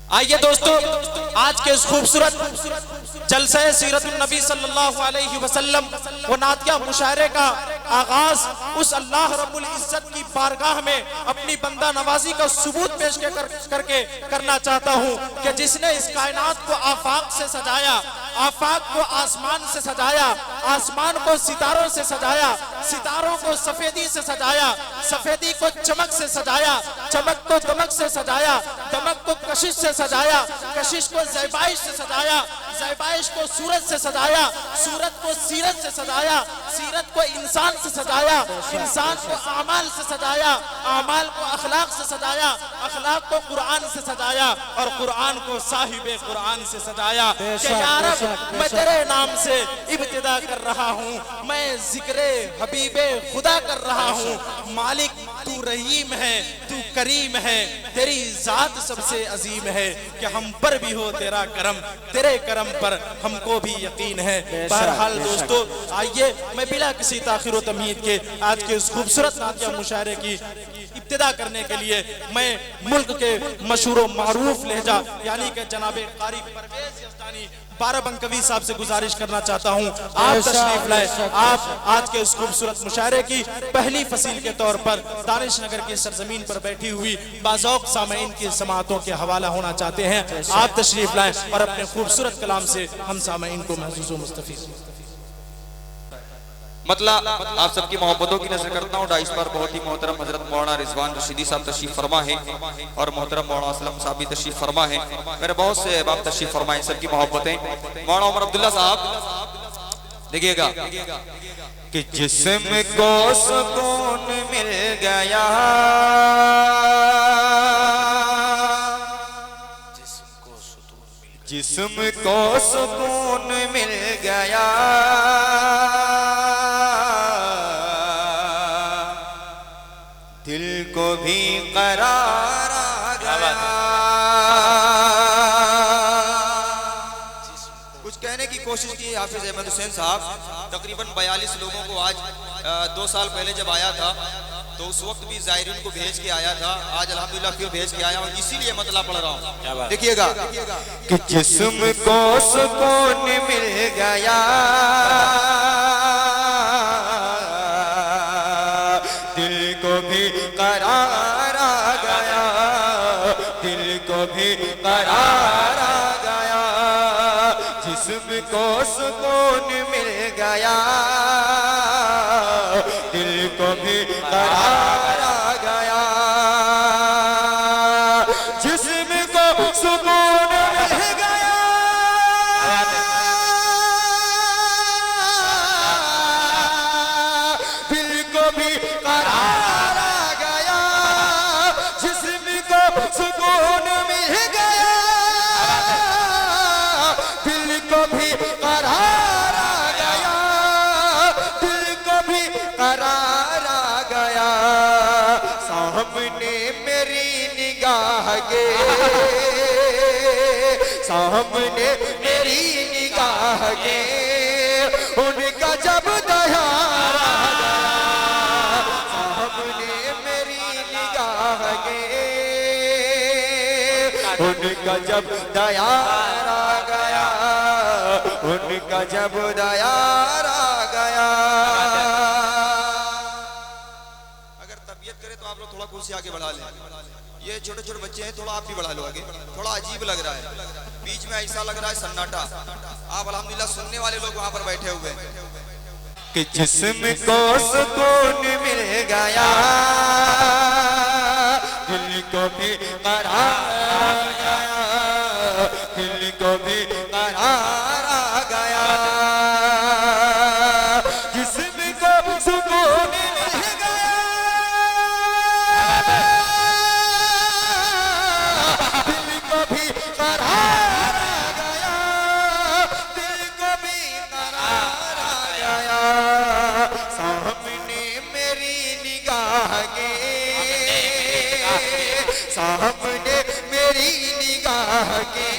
आइए दोस्तों, आज के इस खूबसूरत जलसे सीरतुन नबी सल्लल्लाहु अलैहि वसल्लम व नातिया मुशायरे का आगाज उस अल्लाह रब्बुल इज्जत की बारगाह में अपनी बंदा नवाजी का सबूत पेश करके करना चाहता हूँ कि जिसने इस कायनात को आफाक से सजाया, आफाक को आसमान से सजाया, आसमान को सितारों से सजाया, सितारों को सफेदी से सजाया, सफेदी को चमक से सजाया, चमक को दमक से सजाया, दमक को कशिश से सजाया, कशिश को ज़ैबाइश से सजाया, ज़ैबाइश को सूरत से सजाया, सूरत को सीरत से सजाया, सीरत को इंसान से सजाया, इंसान को आमाल से सजाया, आमाल को अखलाक से सजाया, अखलाक को कुरान से सजाया और कुरान को साहिबे कुरान से सजाया। कि या रब, मैं तेरे नाम से इब्तिदा कर रहा हूँ, मैं जिक्रे हबीबे खुदा कर रहा हूँ। मालिक तू रहीम है, तू करीम है, तेरी जात सबसे अजीम है कि हम पर भी हो तेरा करम, तेरे करम पर हमको भी यकीन है। बहरहाल दोस्तों, आइए मैं बिला किसी ताखिर व तमहीद के आज के इस खूबसूरत नातिया मुशायरे की इब्तिदा करने के लिए मैं मुल्क के मशहूर मारूफ लहजा यानी कि जनाबे कारी परवेज यज़दानी बाराबंकवी साहब से गुजारिश करना चाहता हूँ, आप तशरीफ लाए। आप आज के इस खूबसूरत मुशायरे की पहली फसील के तौर पर दानिश नगर की सरजमीन पर बैठी हुई बाज़ौक़ सामईन की समाअतों के हवाला होना चाहते हैं। आप तशरीफ लाए और अपने खूबसूरत कलाम से हम सामईन को महसूस व मुस्तफ़ीद। मतलब आप सबकी मोहब्बतों की नजर करता हूँ। इस पर बहुत ही मोहतरम हजरत मौलाना रिजवान रशीदी साहब तशरीफ फरमा है और मोहतरम मौलाना असलम साहब भी तशरीफ फरमा है। मेरे बहुत से अहबाब तशरीफ फरमाए, सबकी मोहब्बतें। मौलाना उमर अब्दुल्ला साहब देखिएगा कि जिस्म को सुकून मिल गया, जिस्म को सुकून मिल गया, दिल को भी करार आ गया। कुछ कहने की कोशिश की हाफिज अहमद हुसैन साहब। तकरीबन 42 लोगों को आज 2 साल पहले जब आया था तो उस वक्त भी ज़ायरीन को भेज के आया था, आज अल्हम्दुलिल्लाह फिर भेज के आया हूँ, इसीलिए मतलब पढ़ रहा हूँ। देखिएगा कि जिस्म को सुकून मिल गया, दिल को भी करार आ गया, दिल को भी करार आ गया, जिस्म को सुकून मिल गया, दिल को भी करार आ गया, जिस्म को सुकून मिल गया, दिल को भी करार आ गया, जिस्म को सुकून मिल गया, दिल को भी करार आ गया, दिल को भी करार आ गया। सामने मेरी निगाह के, सामने मेरी निगाह के, उनका जब दयार आ गया, सामने मेरी निगाह के, उनका जब दयार आ गया, उनका जब दयार आ गया। अगर तबीयत करे तो आप लोग थोड़ा कुर्सी आगे बढ़ा लें। ये छोटे छोटे बच्चे हैं, थोड़ा आप भी बढ़ा लो आगे, थोड़ा अजीब लग रहा है, बीच में ऐसा लग रहा है सन्नाटा। आप अल्हम्दुलिल्लाह सुनने वाले लोग वहां पर बैठे हुए हैं कि जिस्म को सुकून मिल गया, दिल को भी करार आ गया, दिल को भी करार आ गया, जिस्म को सुकून मिल गया, दिल को भी करार आ गया, दिल को भी करार आ गया। सामने मेरी निगाह के, सामने मेरी निगाह के,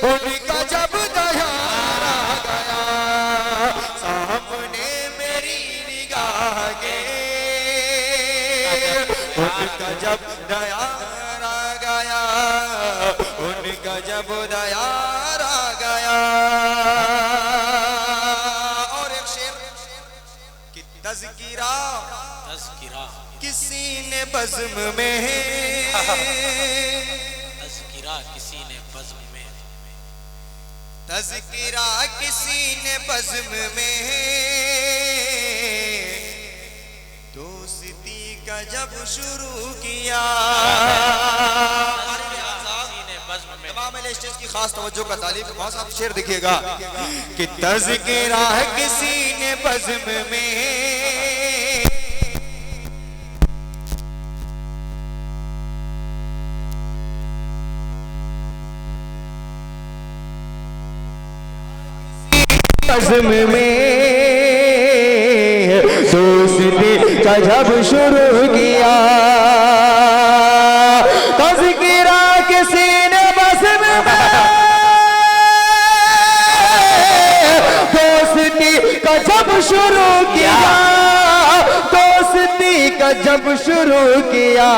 उनका जब दयार आ गया, सामने मेरी निगाह के, उनका जब दयार आ गया, गजब दयार आ गया। और एक शेर कि तज़किरा किसी ने बज़्म में, तज़किरा किसी ने बज़्म में, तज़किरा किसी ने बज़्म में, दोस्ती का जब शुरू किया। तमाम स्टेज की खास तवज्जो का तालीब बहुत साफ शेर दिखेगा कि तज़किरा किसी ने बज़्म में, बज़्म में दोस्ती का जब शुरू किया। तज़किरा किसी ने बज़्म में दोस्ती का जब शुरू किया, दोस्ती का जब शुरू किया।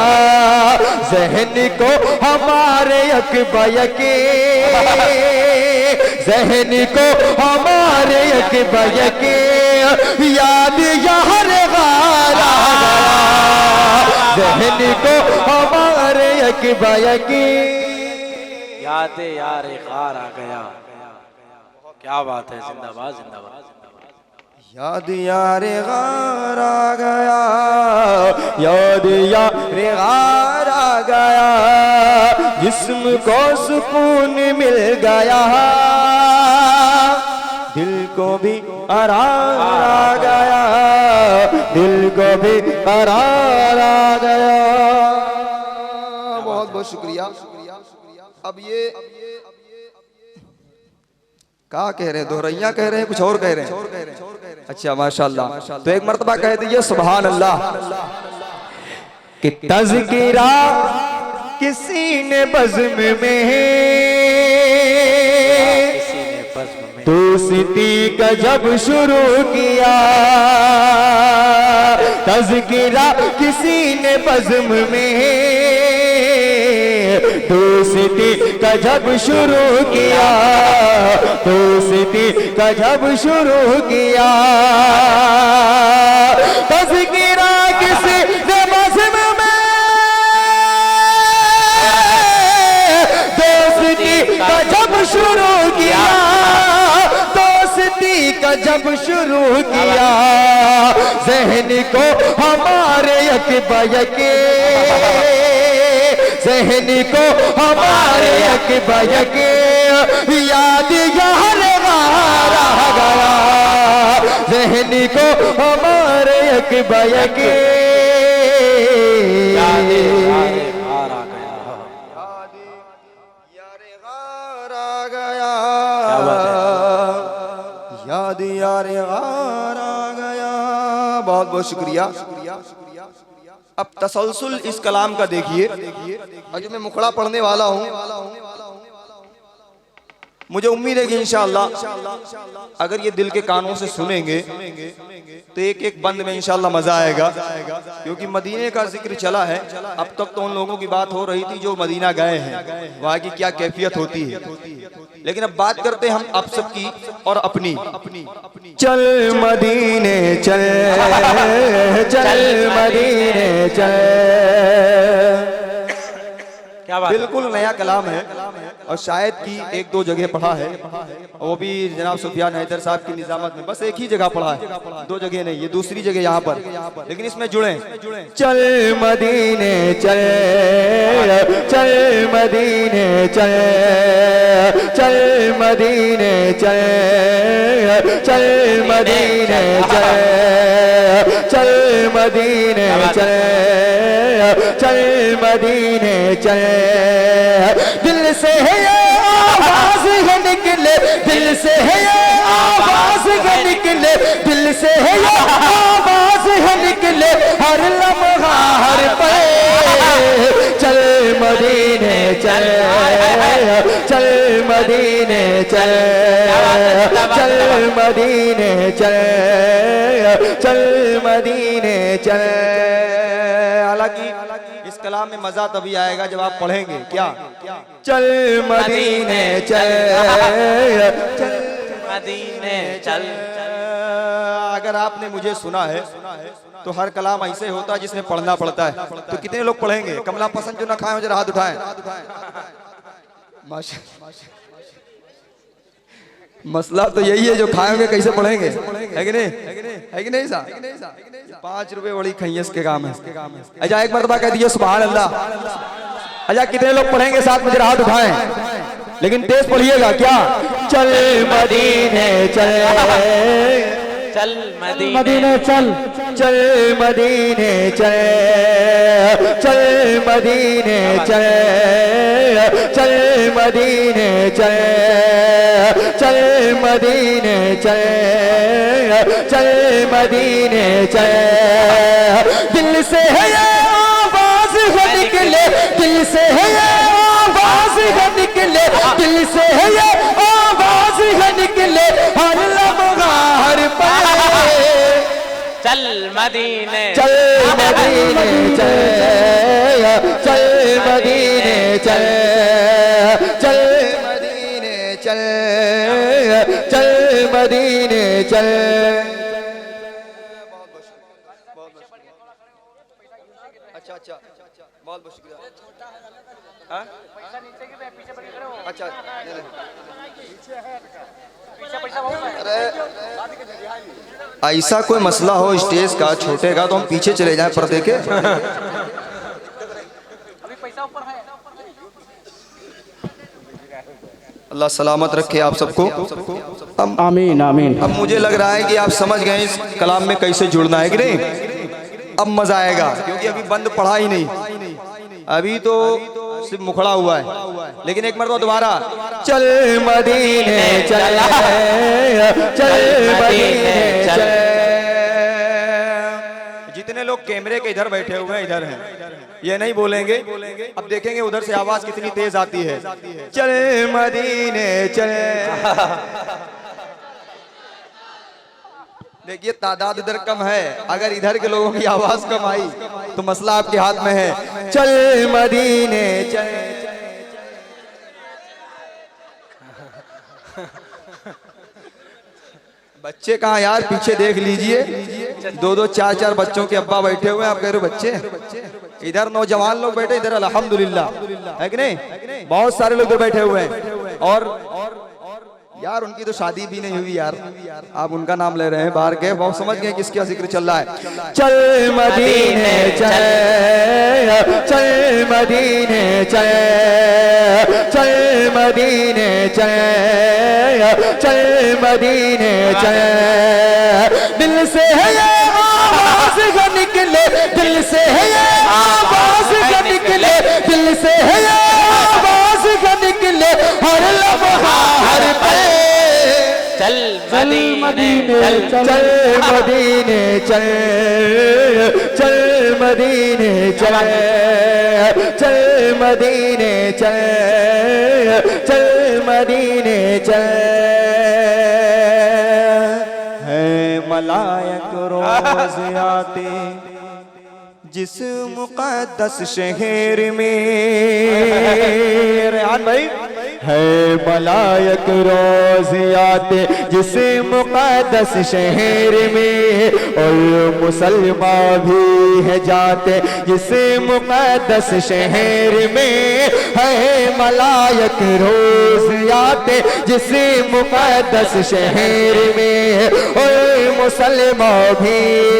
ज़हन को हमारे यकबयके, ज़हन को हमारे यकबयके याद यार गार आ गया। ज़हन को हमारे यकबयके याद यार गार आ गया। क्या बात है, जिंदाबाद जिंदाबाद। याद यार गार आ गया, याद यार गार आ गया। जिस्म को सुकून मिल गया, दिल को भी आराम आ गया, दिल को भी आराम आ गया। बहुत बहुत शुक्रिया। अब ये क्या कह रहे हैं, दोहरैया कह रहे हैं, कुछ और कह रहे हैं? अच्छा माशाल्लाह। तो एक मर्तबा कह दीजिए सुभान अल्लाह। कि तज़किरा किसी ने बज़्म में दोस्ती का जब शुरू किया। तज़किरा किसी ने बज़्म में दोस्ती का जब शुरू किया, दोस्ती का जब शुरू किया। तज़किरा किसी ने बज़्म में दोस्ती का जब शुरू किया, दोस्ती का जब शुरू किया। ज़हन को हमारे यकबयके, ज़हन को हमारे यकबयके याद यार गार आ गया। ज़हन को हमारे यकबयके याद यार गार आ गया। याद गार आ गया, याद यार गार आ गया। बहुत बहुत शुक्रिया। अब तसलसल इस कलाम का देखिए। आज मैं मुखड़ा पढ़ने वाला हूँ, मुझे उम्मीद है कि इंशाअल्लाह अगर ये दिल के कानों से सुनेंगे तो एक एक बंद में इंशाअल्लाह मजा आएगा। क्योंकि मदीने का जिक्र चला है, अब तक तो उन लोगों की बात हो रही थी जो मदीना गए हैं, वहाँ की क्या कैफियत होती है। लेकिन अब बात करते हैं हम आप सबकी और अपनी। चल मदीने चल, चल मदीने चल। क्या बात? बिल्कुल नया कलाम है और शायद की एक दो जगह पढ़ा है, वो भी जनाब सुफियान हैदर साहब की निजामत में बस एक ही जगह पढ़ा है, दो जगह नहीं, ये दूसरी जगह यहाँ पर। लेकिन इसमें जुड़े चल मदीने चल, चल मदीने चल, चल मदीने चल, चल मदीने चल, चल मदीने चल, चल मदीने चल। दिल से है ये आवाज है निकले, दिल से है ये आवाज है निकले, दिल से है ये आवाज है निकले हर लम्हा हर पल। चल मदीने चल, चल मदीने चल, चल मदीने चल, चल मदीने चल। हालांकि इस कलाम में मजा तभी आएगा जब आप पढ़ेंगे। क्या? चल मदीने चल, चल मदीने चल। अगर आपने मुझे सुना है तो हर कलाम ऐसे होता है जिसमें पढ़ना पड़ता है। तो कितने लोग पढ़ेंगे? कमला पसंद जो ना खाए हो जरा हाथ उठाएं। मसला तो यही है, जो खाएंगे कैसे पढ़ेंगे, है कि नहीं? है कि नहीं साहब? 5 रुपए बड़ी खैयस के काम है। अच्छा एक मरतबा कह दिए सुभान अल्लाह। अच्छा कितने लोग पढ़ेंगे साथ में जरा हाथ उठाएं, लेकिन तेज पढ़िएगा। क्या? चल मदीने चल, चल मदीने चल, चल मदीने चल, चल मदीने चल, चल मदीने चल, चल मदीने चल, चल मदीने चल। दिल से है ये आवाज है निकले, दिल से है ये आवाज है निकले, दिल से है ये आवाज है निकले, हर लम्हा हर पल। चल मदीने, चल मदीने चल, चल मदीने चल, चल मदीने चल, चल मदीने चल। अच्छा अच्छा बहुत बहुत शुक्रिया। अच्छा ऐसा कोई मसला हो स्टेज का छोटे का तो हम पीछे चले जाएं पर्दे के। अल्लाह सलामत रखे आप सबको। आमीन आमीन। अब मुझे लग रहा है कि आप समझ गए इस कलाम में कैसे जुड़ना है कि नहीं? अब मजा आएगा, क्योंकि अभी बंद पढ़ा ही नहीं, अभी तो सिर्फ मुखड़ा हुआ है। लेकिन एक मरतबा दोबारा चल मदीने चल, चल मदीने चल। जितने लोग कैमरे के इधर बैठे हुए हैं इधर हैं, ये नहीं बोलेंगे। अब देखेंगे उधर से आवाज कितनी तेज आती है। चल मदीने चल। देखिए तादाद इधर कम है, अगर इधर के लोगों की आवाज कम आई तो मसला आपके हाथ में है। चल मदीने चल। बच्चे कहाँ यार? पीछे देख लीजिए, 2-2 4-4 बच्चों के अब्बा बैठे हुए हैं। आप कह रहे हो बच्चे? इधर नौजवान लोग बैठे, इधर अल्हम्दुलिल्लाह, है कि नहीं? बहुत सारे लोग इधर बैठे हुए हैं। और यार उनकी तो शादी भी नहीं हुई यार, आप उनका नाम ले रहे हैं बाहर के। बहुत समझ गए किसका जिक्र चल रहा है। चल मदीने चल, चल मदीने चल, चल मदीने चल, चल मदीने चल। दिल से है ये आवाज का निकले, दिल से है ये आवाज का निकले, दिल से है ये आवाज का निकले, हर लम्हा हर पल। चल मदीने चल, चल मदीने चल, चल मदीने चल, चल मदीने चल, चल मदीने चल। है मलायक रोज आते जिस मुक़द्दस शहर में, रेहान भाई, है मलायक रोज आते जिस मुक़द्दस शहर में, और मुसलमान भी है जाते जिस मुक़द्दस शहर में। है मलायक रोज आते जिस मुक़द्दस शहर में, और मुसलमान भी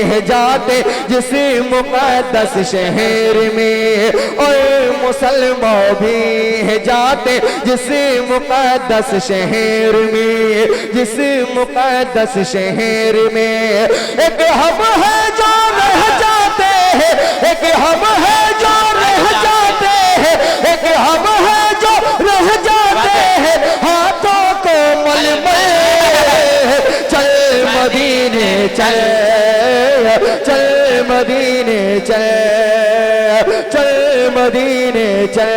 है जाते जिस मुक़द्दस शहर में, और मुसलमान भी है जाते जिस मुक़द्दस शहर में, जिस मुक़द्दस शहर में। एक हम है जो रह जाते हैं, एक हम है जो रह जाते हैं, एक हम है जो रह जाते हैं, हाथों को मलमल। चल मदीने चल, चल मदीने चल, चल मदीने चल,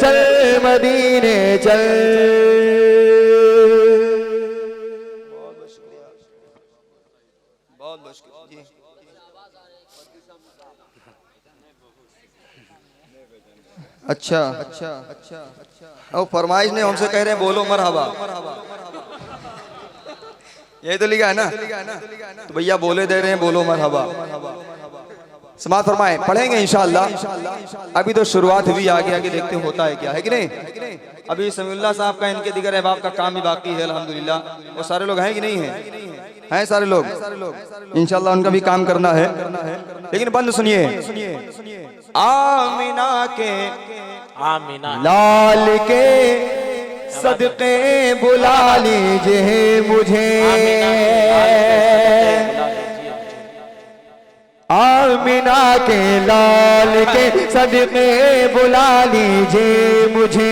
चल मदीने चल। बहुत बहुत शुक्रिया, बहुत बहुत शुक्रिया जी। अच्छा और फरमाइश ने हमसे कह रहे हैं बोलो मरहबा, यही तो लिखा है ना, तो भैया बोले दे रहे हैं बोलो मरहबा। समाअत फरमाए, पढ़ेंगे इंशाअल्लाह। अभी तो शुरुआत हुई, आगे आगे देखते होता है क्या, है कि नहीं। अभी समीउल्लाह साहब का इनके दिगर अहबाब का काम भी बाकी है अल्हम्दुलिल्लाह। वो सारे लोग हैं कि नहीं हैं सारे लोग, इंशाअल्लाह उनका भी काम करना है। लेकिन बंद सुनिए, आमिना के आमीना लाल के सदके बुला लीजिए मुझे, आमिना के लाल के सदके बुला लीजिए मुझे,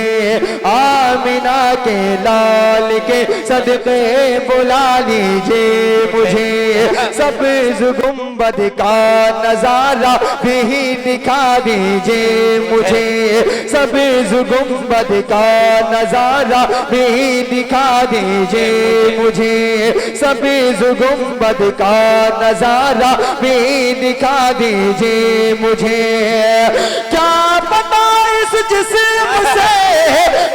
आमिना के लाल के सदके बुला लीजिए मुझे, सब्ज़ गुंबद का नजारा भी दिखा दीजिए मुझे, सब्ज़ गुंबद का नजारा भी दिखा दीजिए मुझे, सब्ज़ गुंबद का नजारा भी दिखा दीजिए मुझे। क्या पता इस जिस्म से,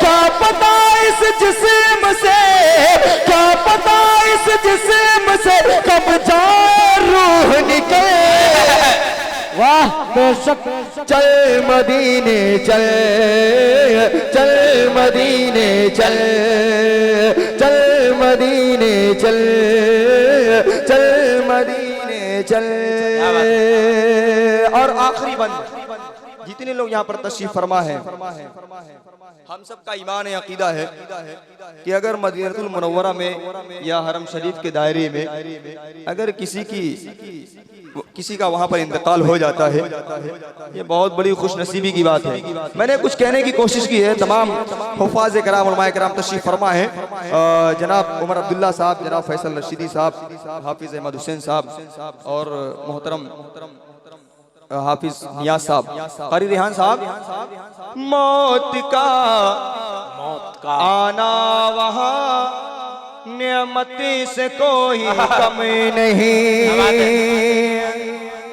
क्या पता इस जिस्म से, क्या पता इस जिस्म से कब जाए रूह निकले। वाह बेशक, चल मदीने चल, चल मदीने चल, चल मदीने चल, चल मदीने चल। और आखिरी बंद, जितने लोग यहाँ पर तशरीफ फरमा है, हम सब का ईमान है, अकीदा है कि अगर मदीनतुल मुनव्वरा में या हरम शरीफ के दायरे में अगर किसी का वहाँ पर इंतकाल हो जाता है, ये बहुत बड़ी खुशनसीबी की बात है। मैंने कुछ कहने की कोशिश की है, तमाम हुफ़ाज़ कराम उलमाए कराम तशरीफ फरमा है, जनाब उमर अब्दुल्ला साहब, जनाब फैसल रशीदी साहब, हाफिज़ अहमद हुसैन साहब और मोहतरम हाफिज नियाज साहब, कारी रेहान साहब। मौत का आना वहाँ नेमत से कोई कम नहीं।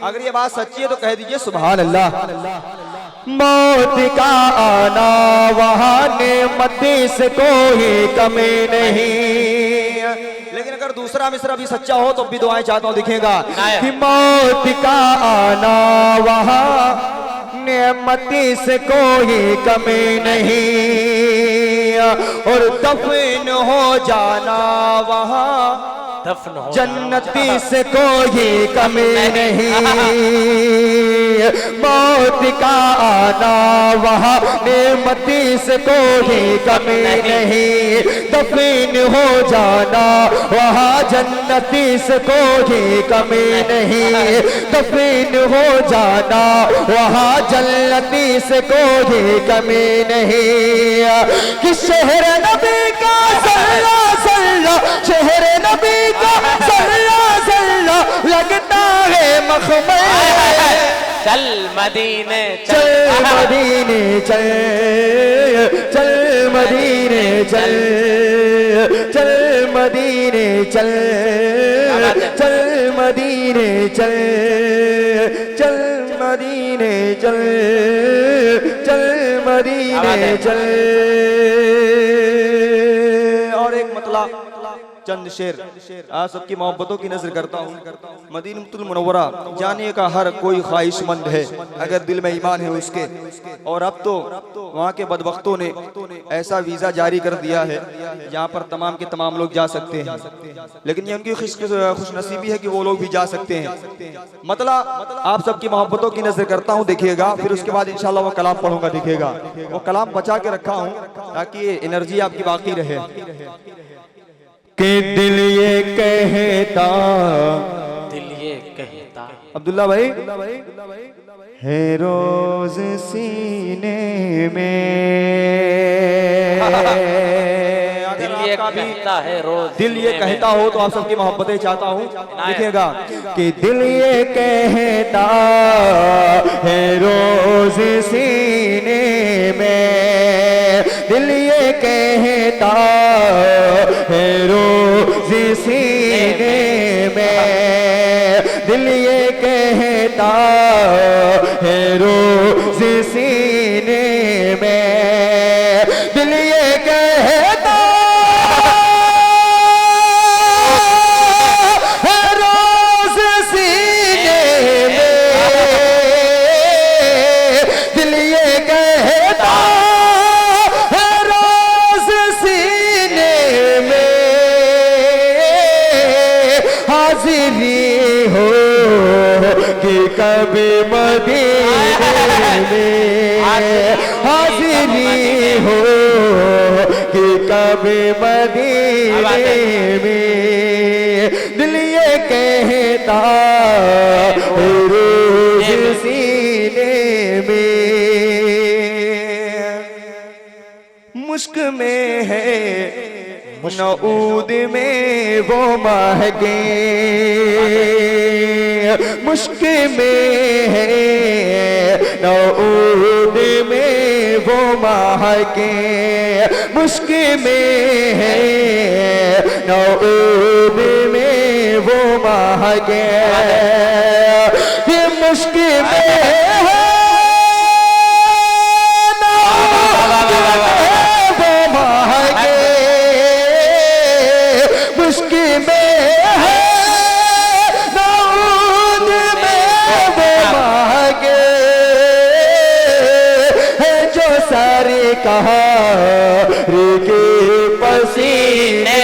अगर ये बात सच्ची है तो कह दीजिए सुभान अल्लाह। मौत का आना वहाँ नेमत से कोई कमी नहीं। लेकिन अगर दूसरा मिसरा भी सच्चा हो तो भी दुआएं चाहता हूँ, दिखेगा कि मौत का आना वहाँ नेमती से कोई कमी नहीं, और दफन हो जाना वहाँ जन्नती से कोई कमी नहीं। मौत का आना वहाँ नेमती से कोई कमी नहीं, दफन हो जाना वहाँ जन्नती से कोई कमी नहीं, दफन हो जाना वहाँ जन्नती से कोई कमी नहीं। कि शहर नबी का सल्ला सल्ला, शहर नबी का सल्ला सल्ला लगता है मखमल। चल मदीने चल मदीने चल, चल मदीने चल, चल मदीने चल, चल मदीने चल, चल मदीने चल, चल मदीने चल। और एक मतलब चंद शेर आप सबकी मोहब्बतों की नजर करता हूँ। मदीनतुल मुनव्वरा जाने का हर कोई ख्वाहिशमंद है अगर दिल में ईमान है उसके। और अब तो वहाँ के बदबख्तों ने ऐसा वीज़ा जारी कर दिया है जहाँ पर तमाम के तमाम लोग जा सकते हैं, लेकिन ये उनकी खुशनसीबी है कि वो लोग भी जा सकते हैं। मतलब आप सबकी मोहब्बतों की नजर करता हूँ, देखिएगा, फिर उसके बाद इंशाल्लाह वो कलाम पढ़ूंगा, देखिएगा। वो कलाम बचा के रखा हूँ ताकि एनर्जी आपकी बाकी रहे। कि दिल ये कहता, दिल ये कहता अब्दुल्ला भाई है रोज सीने में, दिल ये कहता है रोज, दिल ये कहता हो तो आप सबकी मोहब्बतें चाहता हूँ, देखिएगा। कि दिल ये कहता है रोज सीने में, दिल ये कहता है रोज सीने में, दिल ये कहता है रोज सीने में दिल ये कहता है रोज सीने में, दिल ये कहता है रोज सीने में हाजिरी हो कि कभी मदीने में, हाजिरी हो कि कभी मदीने में दिल ये कहता है रोज सीने में। मुश्क में है नऊद में वो महके, मुश्क में है नऊद में वो महके, मुश्क में है नऊद में वो महके, ये मुश्क में है कहा के पसीने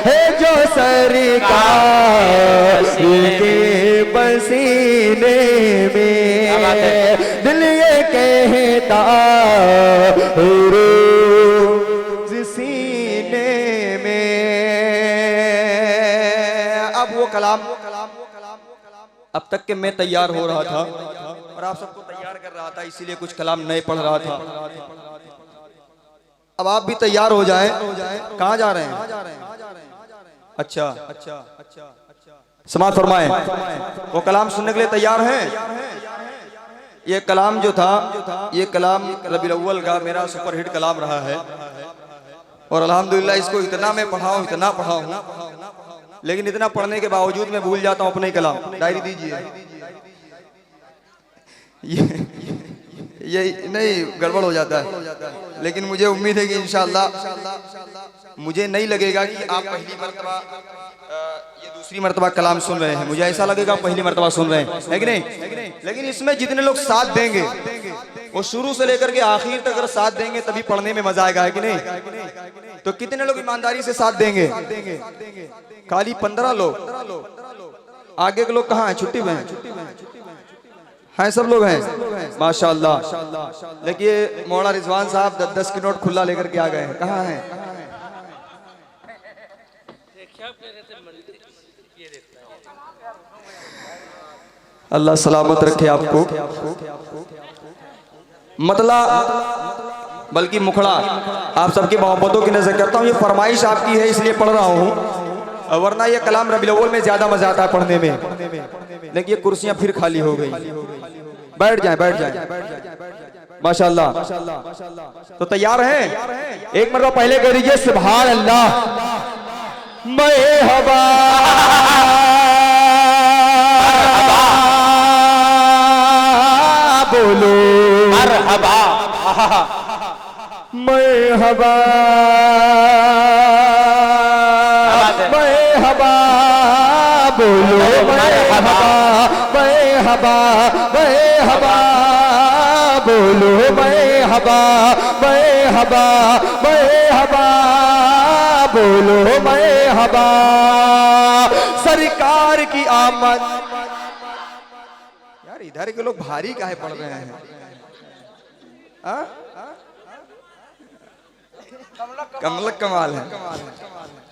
है जो सरकार के पसीने में दिल ये कहता है रोज सीने में। अब वो कलाम अब तक के मैं तैयार हो रहा था और आप सबको तैयार कर रहा था, इसीलिए कुछ कलाम नए पढ़ रहा था। अब आप भी तैयार हो जाएं। कहाँ जा रहे हैं? अच्छा, समाज फरमाएं। वो कलाम सुनने के लिए तैयार हैं? ये कलाम जो था, ये कलाम रबीउल अव्वल का मेरा सुपरहिट कलाम रहा है और अल्हम्दुलिल्लाह इसको इतना मैं इतना पढ़ा हूँ, लेकिन इतना पढ़ने के बावजूद मैं भूल जाता हूँ अपने कलाम। डायरी दीजिए। ये नहीं गड़बड़ हो जाता है, लेकिन मुझे उम्मीद है कि इंशाअल्लाह मुझे नहीं लगेगा कि आप पहली मर्तबा ये दूसरी मर्तबा कलाम सुन रहे हैं, मुझे ऐसा लगेगा पहली मर्तबा सुन रहे हैं, है कि नहीं? लेकिन इसमें जितने लोग साथ देंगे वो शुरू से लेकर के आखिर तक अगर साथ देंगे तभी पढ़ने में मजा आएगा, है कि नहीं? तो कितने लोग ईमानदारी से साथ देंगे? खाली 15 लोग। आगे के लोग कहाँ हैं? छुट्टी में हैं सब लोग हैं माशाअल्लाह। देखिए मौलाना रिजवान साहब 10-10 की नोट खुला लेकर के आ गए हैं। कहाँ हैं? अल्लाह सलामत रखे आपको। मतला बल्कि मुखड़ा आप सबकी मोहब्बतों की नजर करता हूँ। ये फरमाइश आपकी है इसलिए पढ़ रहा हूँ, वरना ये कलाम रबीउल अव्वल में ज्यादा मजा आता है पढ़ने में। लेकिन ये कुर्सियां फिर खाली हो गई। बैठ जाएं माशाअल्लाह। तो तैयार हैं? एक मरतबा पहले कह दीजिए सुभान अल्लाह। मैं हवा बोलो मरहबा, मैं हवा बोलो मरहबा, मरहबा मरहबा बोलो मरहबा, मरहबा मरहबा बोलो मरहबा। सरकार की आमद। यार इधर के लोग भारी काहे पड़ रहे हैं? कमलक कमाल है।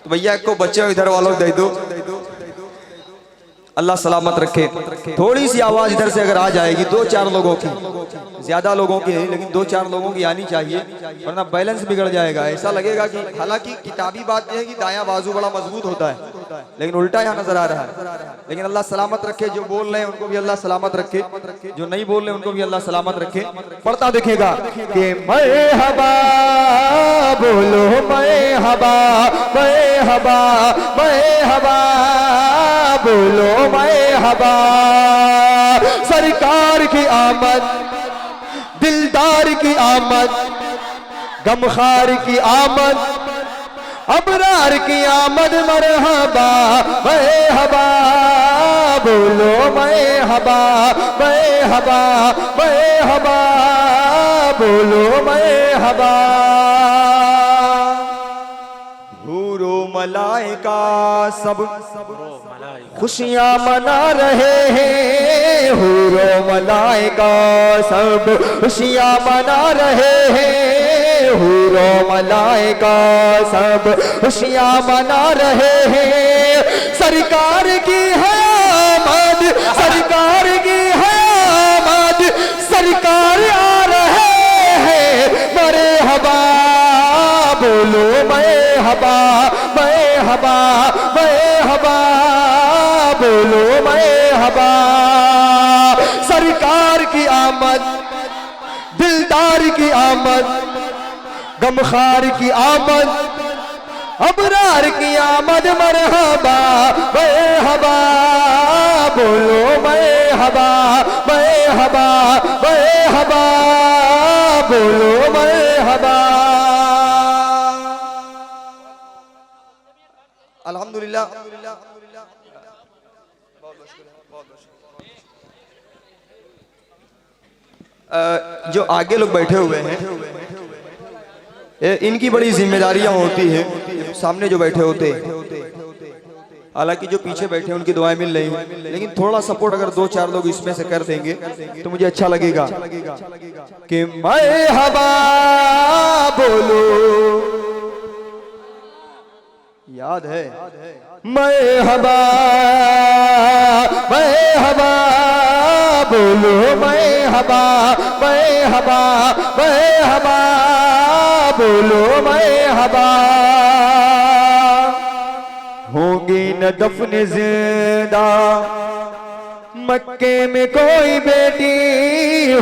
तो भैया को बच्चे इधर वालों दे दो। अल्लाह सलामत रखे। थोड़ी सी आवाज इधर से अगर आ जाएगी 2-4 लोगों की, ज्यादा लोगों की है लेकिन 2-4 लोगों की आनी चाहिए, वरना बैलेंस बिगड़ जाएगा। ऐसा लगेगा कि हालांकि किताबी बात यह है कि दायां बाजू बड़ा मजबूत होता है, लेकिन उल्टा यहाँ नजर आ रहा है। लेकिन अल्लाह सलामत रखे। जो बोल रहे हैं उनको भी अल्लाह सलामत रखे, जो नहीं बोल रहे उनको भी अल्लाह सलामत रखे। पढ़ता दिखेगा कि मरहबा बोलो मरहबा, मरहबा मरहबा बोलो मरहबा। सरकार की आमद दिल की आमद, गमखार की आमद, अबरार की आमद, मरहबा मरहबा, बोलो मरहबा मरहबा मरहबा, बोलो मरहबा। हूरो मलाइका सब खुशियाँ मना रहे हैं, हूरो मलाइका सब खुशियाँ मना रहे हैं, हूरो मलाइका सब खुशियाँ मना रहे हैं। सरकार की है आमद, सरकार की है आमद, सरकार आ रहे हैं, मरहबा, बोलो मरहबा मरहबा मरहबा, बोलो मरहबा। सरकार की आमद, दिलदार की आमद, गमखार की आमद, अबरार की आमद, मरहबा मरहबा, बोलो मरहबा मरहबा मरहबा, बोलो मरहबा। अल्हम्दुलिल्लाह। जो आगे लोग बैठे हुए हैं, इनकी बड़ी जिम्मेदारियां होती है, सामने जो बैठे होते हैं। हालांकि जो पीछे बैठे हैं उनकी दुआएं मिल रही हैं, लेकिन थोड़ा सपोर्ट अगर 2-4 लोग इसमें से कर देंगे तो मुझे अच्छा लगेगा कि मरहबा बोलो। याद है मरहबा मरहबा, बोलो मरहबा मरहबा मरहबा, बोलो मरहबा। होंगी न दफन जिंदा मक्के में कोई बेटी,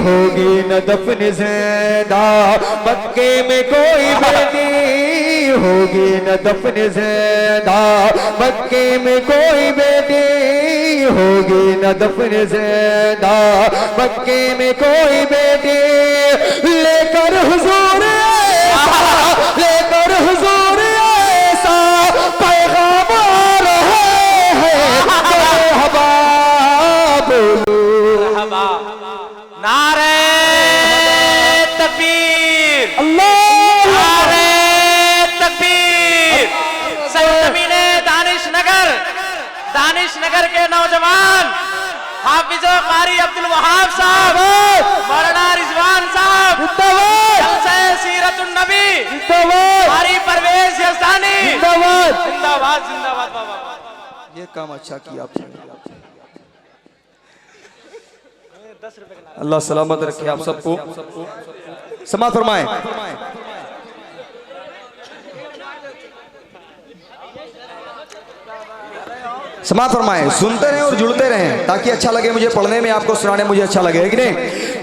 होगी न दफन जिंदा मक्के में कोई बेटी, होगी न दफन जिंदा मक्के में कोई बेटी, होगी न दफन जिंदा मक्के में कोई बेटी। लेकर हुजूर ऐसा, लेकर हुजूर ऐसा पैगाम आ रहे हैं, मरहबा बोलो मरहबा। नारे तकबीर, अल्लाह, नारे तकबीर। सरजमीने दानिश नगर के नौजवान हाफिज कारी अब्दुल वहाब साहब, मौलाना रिजवान साहब, जलसा सीरतुन नबी, कारी परवेज यज़दानी, जिंदाबाद जिंदाबाद जिंदाबाद। बाबा ये काम अच्छा किया आपने, अल्लाह सलामत रखे आप सबको। समाअत फरमाएं। समाअत फरमाएं, सुनते रहें और जुड़ते रहें ताकि अच्छा लगे मुझे पढ़ने में, आपको सुनाने मुझे अच्छा लगे, है कि नहीं?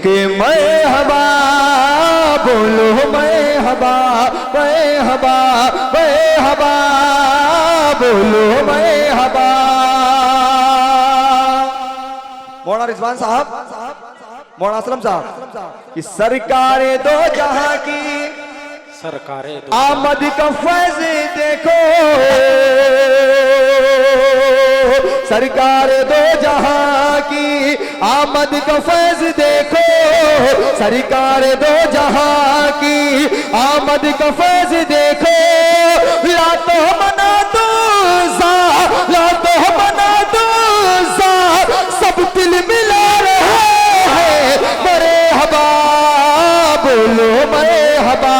कि मरहबा बोलो मरहबा मरहबा मरहबा, बोलो मरहबा। मौलाना रिजवान साहब, मौलाना असलम साहब कि सरकारे दो जहां की सरकारे आमद का फैज़ देखो, सरकार दो जहां की आमद का फैज़ देखो, सरकार दो जहां की आमद का फैज़ देखो। ला तो मना दो ज़ा, ला तो मना दो ज़ा, सब दिल मिला रहे हैं, मरहबा बोलो मरहबा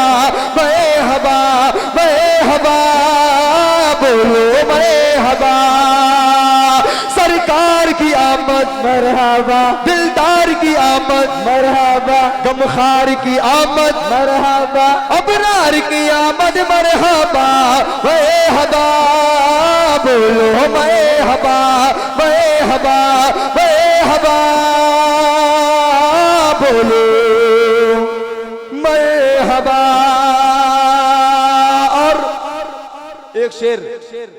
मरहबा मरहबा, बोलो मरहबा। सरकार की आमद मरहबा, दिलदार की आमद मरहबा, गमखार की आमद मरहबा, अबरार की आमद मरहबा मरहबा, बोलो मरहबा मरहबा मरहबा, बोलो मरहबा। और एक शेर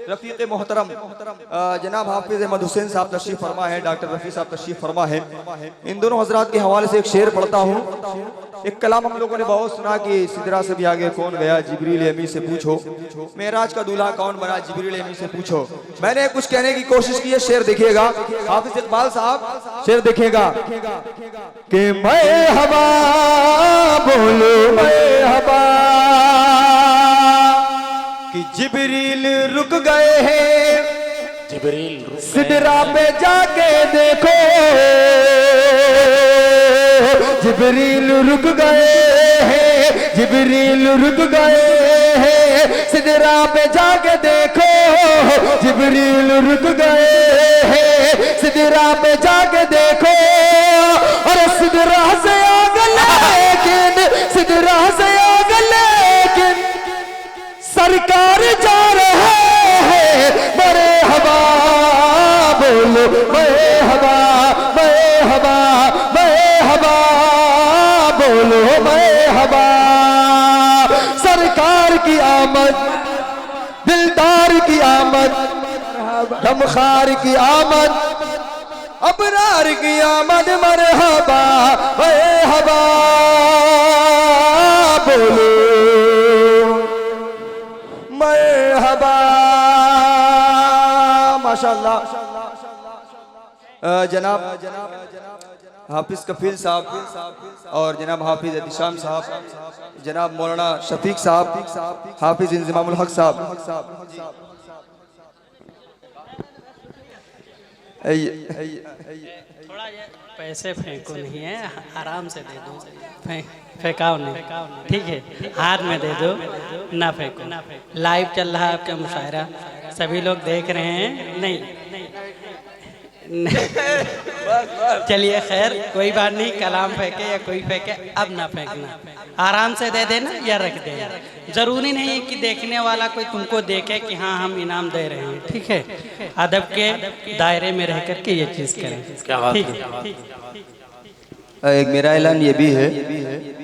रफीक मोहतरम जनाब हाफिज अहमद हुसैन साहब तशरीफ फरमा है, डॉक्टर रफी साहब तशरीफ फरमा है। इन दोनों हजरात के हवाले से एक शेर पढ़ता हूँ। एक कलाम हम लोगों ने बहुत सुना कि सिदरा से भी आगे कौन गया, जिब्रील अमी से पूछो, मेराज का दूल्हा कौन बना, जिब्रील अमी से पूछो। मैंने कुछ कहने की कोशिश की है, शेर देखिएगा। हाफिज इकबाल साहब शेर देखिएगा कि मैं हवा बोलो मैं हवा, कि जिब्रील रुक गए हैं, जिब्रील सिदरा पे जाके देखो, जिब्रील रुक गए हैं, जिब्रील रुक गए हैं, सिदरा पे जाके देखो, जिब्रील रुक गए हैं, सिदरा पे जाके देखो। और सिदरा से आगे लेकिन, सिदरा से आगे लेकिन सरकार जा रहे हैं। मरे हवा बोलो मैं हवा, मैं हवा, मैं हवा बोलो मैं हवा। सरकार की आमद, दिलदार की आमद, गमखार की आमद, अबरार की आमद, मरहबा मरहबा बोलो मरहबा। माशाअल्लाह। जनाब हाफिज कफील साहब और जनाब हाफिज एहतिशाम साहब, जनाब मौलाना शफीक साहब, हाफिज इंज़िमामुल हक साहब। थोड़ा ये पैसे फेंको नहीं है, आराम से दे दो, फेंकाओ नहीं, ठीक है, हाथ में दे दो, ना फेंको। लाइव चल रहा है आपका मुशायरा, सभी लोग देख रहे हैं। नहीं चलिए खैर कोई बात नहीं, कलाम फेंके या कोई फेंके, अब ना फेंकना, आराम से दे देना या रख देना। जरूरी नहीं है कि देखने वाला कोई तुमको देखे कि हाँ हम इनाम दे रहे हैं, ठीक है। अदब के दायरे में रह करके ये चीज करें, ठीक है। एक मेरा ऐलान ये भी है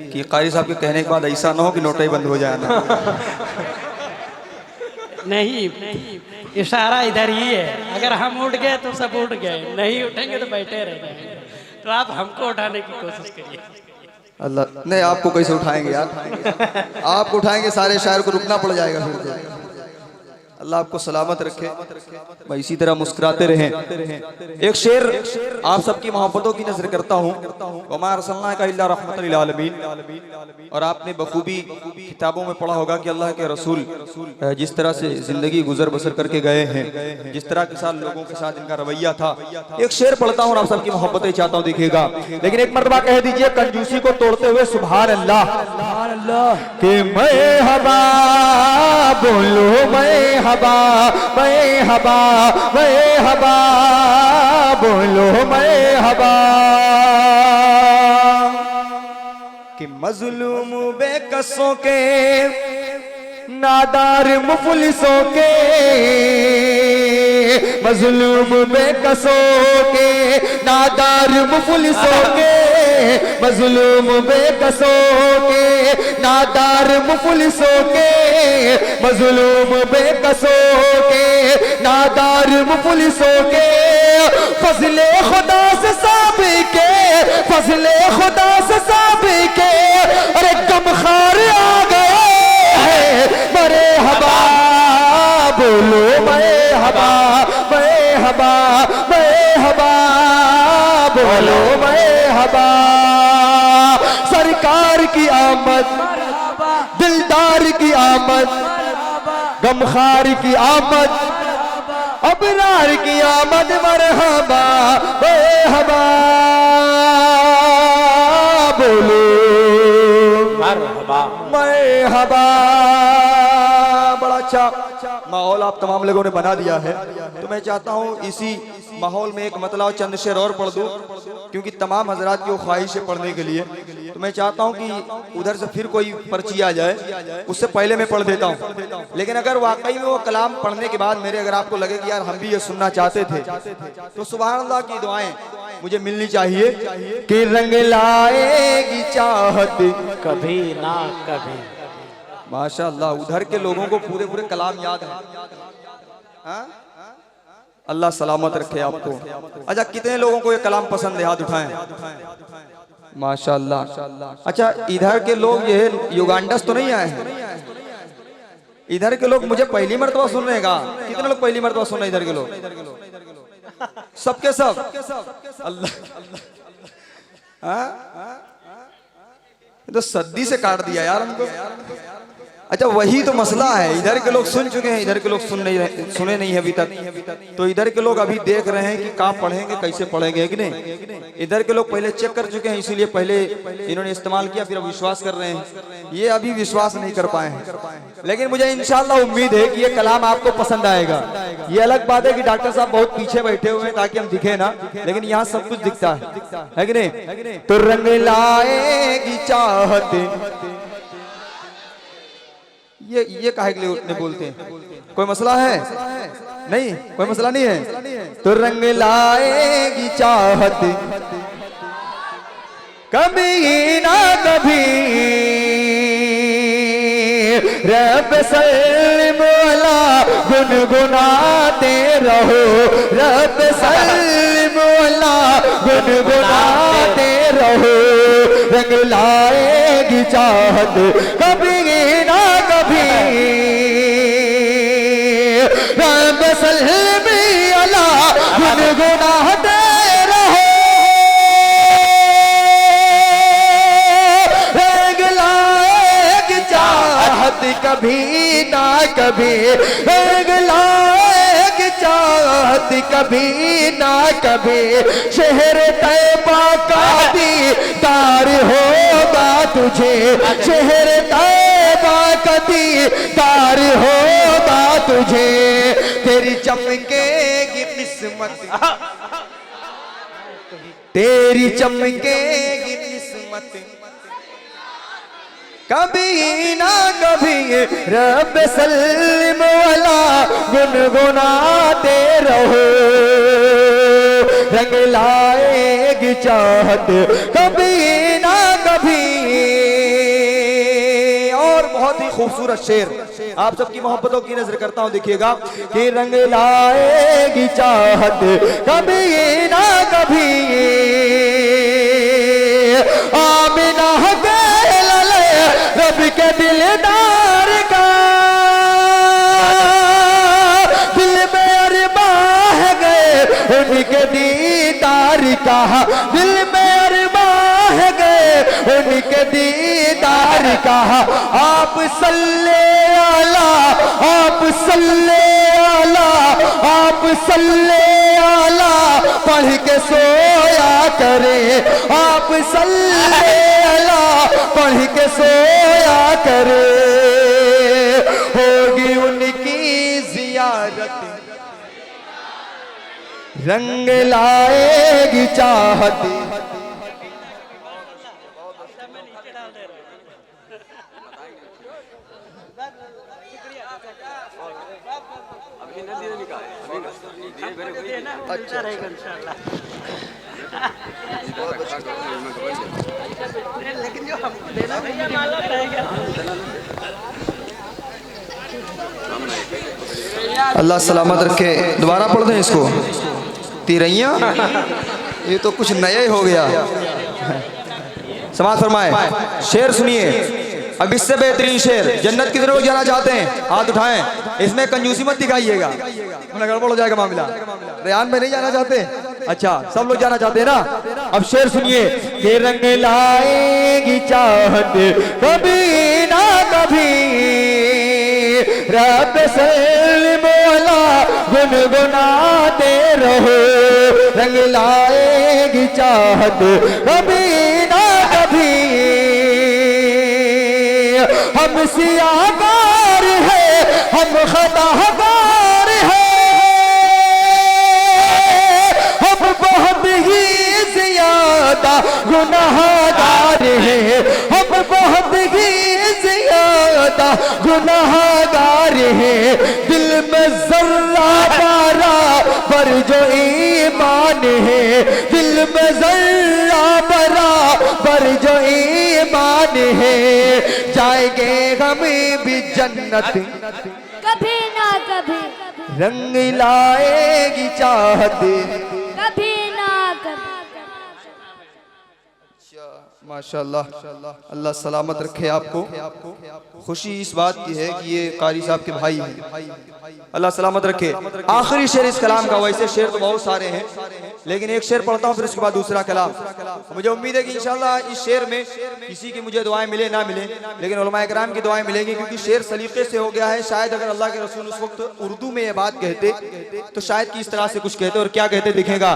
कि कारी साहब के कहने के बाद ऐसा ना हो कि नोट ही बंद हो जाए ना। नहीं, इशारा इधर ही है, अगर हम उठ गए तो सब उठ गए, नहीं उठेंगे तो बैठे रह जाएंगे। तो आप हमको उठाने की कोशिश करिए। अल्लाह नहीं, आपको कैसे उठाएंगे यार, आपको उठाएंगे सारे शायर को रुकना पड़ जाएगा फिर तो। अल्लाह आपको सलामत रखे, मैं इसी तरह मुस्कुराते रहें। एक शेर आप सबकी मोहब्बतों की नजर करता हूँ। वमा अरसलनाका इल्ला रहमतल लिल आलमीन। और आपने बखूबी किताबों में पढ़ा होगा कि अल्लाह के रसूल जिस तरह से जिंदगी गुजर बसर करके गए हैं, जिस तरह के साथ लोगों के साथ इनका रवैया था। एक शेर पढ़ता हूँ और आप सबकी मोहब्बतें चाहता हूँ, देखिएगा। लेकिन एक मर्तबा कह दीजिए कंजूसी को तोड़ते हुए सुभान अल्लाह, कि मैं हवा बोलो मैं हवा, मैं हवा, मैं हवा बोलो मैं हवा। कि मजलूम बेकसों के, नादार मुफलिसों के, मजलूम बेकसों के, नादार मुफलिसों के, मजलूम बेकसों के, नादार मुफलिसों के, मजलूम बेकसों के, नादार मुफलिसों के, फजले खुदा से साबिके, फजले खुदा से साबिके, अरे गमखार आ गए हैं। मरे हवा बोलो मैं हवा, मैं हवा, मैं हवा बोलो मैं हवा। सरकार की आमद, दिलदार की आमद, गमखार की आमद, अबरार की आमद, मरहबा मरहबा बोलो मरहबा। मरहबा। बड़ा अच्छा माहौल आप तमाम लोगों ने बना दिया है, तो मैं चाहता हूँ इसी माहौल में एक मतलब चंद शेर और पढ़ दूं, क्योंकि तमाम हजरात की वो ख्वाहिश है पढ़ने के लिए। तो मैं चाहता हूँ कि उधर से फिर कोई पर्ची आ जाए, उससे पहले मैं पढ़ देता हूँ। लेकिन अगर वाकई में वो कलाम पढ़ने के बाद मेरे अगर आपको लगे कि यार हम भी ये सुनना चाहते थे, तो सुभान अल्लाह की दुआएं मुझे मिलनी चाहिए। कि रंग लाएगी चाहत कभी ना कभी। माशाअल्लाह, उधर के लोगों को पूरे पूरे कलाम याद है। अल्लाह सलामत रखे आपको। अच्छा, कितने लोगों को ये कलाम पसंद है? हाथ उठाएं। माशाअल्लाह। अच्छा, इधर के लोग ये युगांडस तो नहीं आए हैं? इधर के लोग मुझे पहली मर्तबा सुन रहे हैं का? कितने लोग पहली मर्तबा सुन रहे हैं इधर के लोग? सबके सब अल्लाह। तो सद्दी से काट दिया यार हमको। अच्छा, वही तो मसला है। इधर के लोग सुन चुके हैं, इधर के लोग सुने नहीं है अभी तक। तो इधर के लोग अभी देख रहे हैं कि कहाँ पढ़ेंगे, कैसे पढ़ेंगे, कि नहीं? इधर के लोग पहले चेक कर चुके हैं, इसीलिए पहले इन्होंने इस्तेमाल किया, फिर अब विश्वास कर रहे हैं। ये अभी विश्वास नहीं कर पाए हैं, लेकिन मुझे इंशाअल्लाह उम्मीद है कि ये कलाम आपको पसंद आएगा। ये अलग बात है कि डॉक्टर साहब बहुत पीछे बैठे हुए हैं ताकि हम दिखे ना, लेकिन यहाँ सब कुछ दिखता है कि नहीं? तो रंग लाएगी चाहत, ये काहे के लिए बोलते हैं? कोई मसला है? नहीं, कोई मसला नहीं है। तो रंग लाएगी चाहत कभी ना कभी, रब सल्लम अला गुनगुनाते रहो, रब सल्लम अला गुनगुनाते रहो। रंग लाएगी चाहत कभी ना कभी, रब सल्लम अला गुनगुनाते रहो। रंग लाएगी चाहत कभी ना कभी, रंग लाएगी चाहत कभी ना कभी। शहर तैबा का दीदार होगा तुझे, शहर तैबा का दीदार होगा तुझे। तेरी चमकेगी किस्मत, तेरी चमकेगी किस्मत कभी ना कभी, रब सल्लम अला गुनगुनाते रहो। रंग लाएगी चाहत कभी ना कभी। और बहुत ही खूबसूरत शेर आप सबकी मोहब्बतों की नजर करता हूं, देखिएगा कि रंग लाएगी चाहत कभी ना कभी। आमिना रब के दिलदार का दिल में अरमां है गए, उनके दीदार का दिल में अरमां है गए, उनके दीदार का। आप सल्ले अला, आप सल्ले अला, आप सल्ले अला पढ़ के सोया करें, आप सल्ले अला पढ़ के सोया करे। होगी उनकी जियारत, रंग लाएगी चाहत। अच्छा लेकिन जो हमको देना भैया माला रहेगा। अल्लाह सलामत रखे। दोबारा पढ़ दें इसको, तिरैया। ये तो कुछ नया ही हो गया। समाज फरमाए, शेर सुनिए। अब इससे बेहतरीन शेर, जन्नत की तरफ जाना चाहते हैं हाथ उठाएं। इसमें कंजूसी मत दिखाइएगा, गड़बड़ हो जाएगा मामला। रेयान में नहीं जाना चाहते? अच्छा, सब लोग जाना चाहते हैं ना। अब शेर सुनिए कि रंग लाएगी चाहत कभी ना कभी, रब सल्लम अला गुनगुनाते रहो। रंग लाएगी चाहत कभी ना कभी। हम सियागार है, हम खतागार है, हम बहुत ही ज्यादा गुनाहगार है, हम बहुत ही ज्यादा गुनाहगार है। दिल में जर्रा बराबर जो ईमान है, दिल में जर्रा बराबर जो ईमान है, जाएंगे हम भी जन्नत कभी ना कभी। कभी रंग लाएगी चाहत। कभी ना कभी। माशाल्लाह, अल्लाह सलामत रखे आपको। खुशी इस बात की है कि ये कारी साहब के भाई हैं, अल्लाह सलामत रखे। आखिरी शेर इस कलाम का, वैसे शेर तो बहुत सारे हैं लेकिन एक शेर पढ़ता हूँ फिर उसके बाद दूसरा कलाम। मुझे उम्मीद है कि इंशाल्लाह इस शेर में किसी की मुझे दुआएं मिले ना मिले लेकिन उलमा इकराम की दुआएं मिलेंगी, क्योंकि शेर सलीके से हो गया है। शायद अगर अल्लाह के रसूल उस वक्त उर्दू में ये बात कहते तो शायद कि इस तरह से कुछ कहते, और क्या कहते दिखेगा।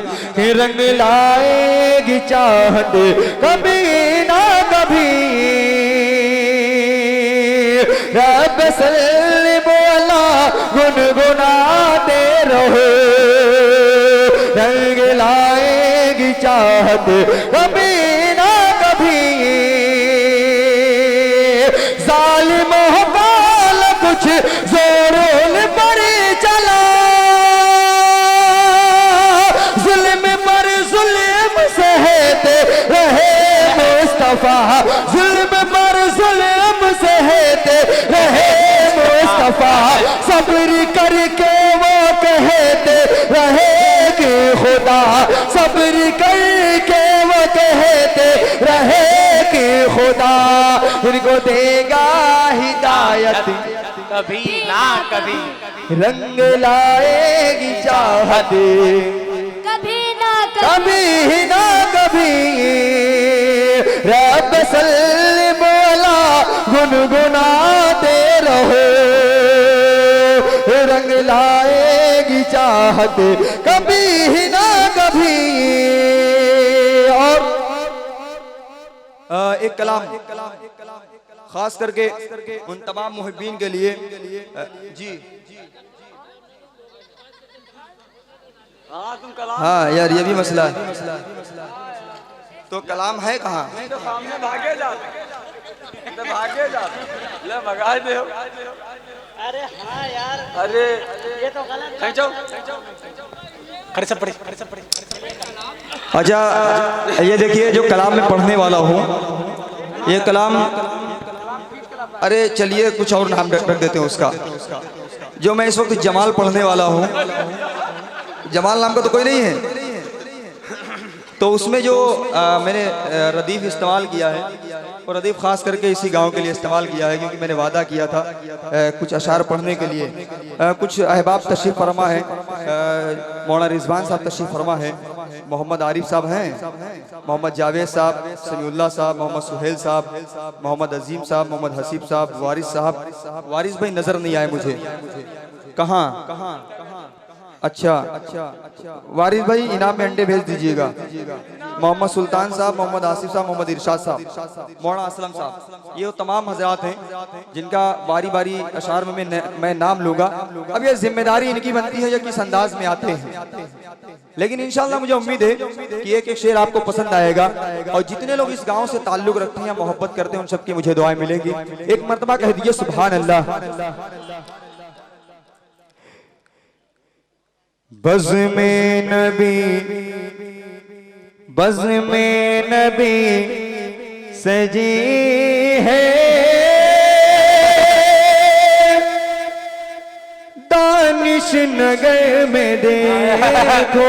रंग लाएगी चाहत कभी ना कभी, रब सल्ले बोला गुनगुनाते रहो। रंग लाएगी चाहत कभी ना कभी, जालिमों काल कुछ जोरों पर चला। जुल्म पर जुल्म सहते रहे मुस्तफा, जुल्म पर जुल्म सहते रहे मुस्तफा। सब्र करके वो कहते रहे कि खुदा, सब्र करके वो कहते रहे कि खुदा इनको देगा हिदायत कभी ना कभी। रंग लाएगी चाहत कभी ना कभी ना कभी, रब सल्ले मौला गुनगुनाते रहो। रंग लाएगी चाहत कभी ना कभी। और एक कलाम खास करके उन तमाम मुहिब्बीन के लिए। जी हाँ यार, ये भी मसला है। तो कलाम है कहाँ? सामने भागे जाते, भागे जाते, ले भगा दे। अरे हाँ यार, अरे ये तो गलत। खींचो। खड़े सब पड़ी, खड़े सब पड़ी। अच्छा ये देखिए जो कलाम में पढ़ने वाला हूँ, ये कलाम, अरे चलिए कुछ और नाम रख देते हैं उसका। जो मैं इस वक्त जमाल पढ़ने वाला हूँ, जमाल नाम का तो कोई नहीं है, तो उसमें जो मैंने रदीफ इस्तेमाल किया है, और रदीफ खास करके इसी गांव के लिए इस्तेमाल किया है, क्योंकि मैंने वादा किया था कुछ अशार पढ़ने के लिए। कुछ अहबाब तशरीफ़ फरमा है, मौलाना रिजवान साहब तशरीफ़ फरमा है, मोहम्मद आरिफ साहब हैं, मोहम्मद जावेद साहब, समीउल्लाह साहब, मोहम्मद सुहेल साहब, मोहम्मद अजीम साहब, मोहम्मद हसीब साहब, वारिस साहब। वारिस भाई नज़र नहीं आए मुझे, कहाँ? अच्छा, वारिस भाई इनाम में अंडे भेज दीजिएगा। मोहम्मद सुल्तान साहब, मोहम्मद आसिफ साहब, मोहम्मद इरशाद साहब, मौलाना असलम साहब, ये वो तमाम हजरात हैं जिनका बारी बारी अशार में मैं नाम लूँगा। अब ये जिम्मेदारी इनकी बनती है या किस अंदाज में आते हैं, लेकिन इंशाल्लाह मुझे उम्मीद है कि एक एक शेर आपको पसंद आएगा। और जितने लोग इस गाँव से ताल्लुक़ रखते हैं या मोहब्बत करते हैं, उन सबकी मुझे दुआएं मिलेंगी। एक मरतबा कह दीजिए सुभान अल्लाह। बज़ में नबी सजी है, दानिश नगर में देखो।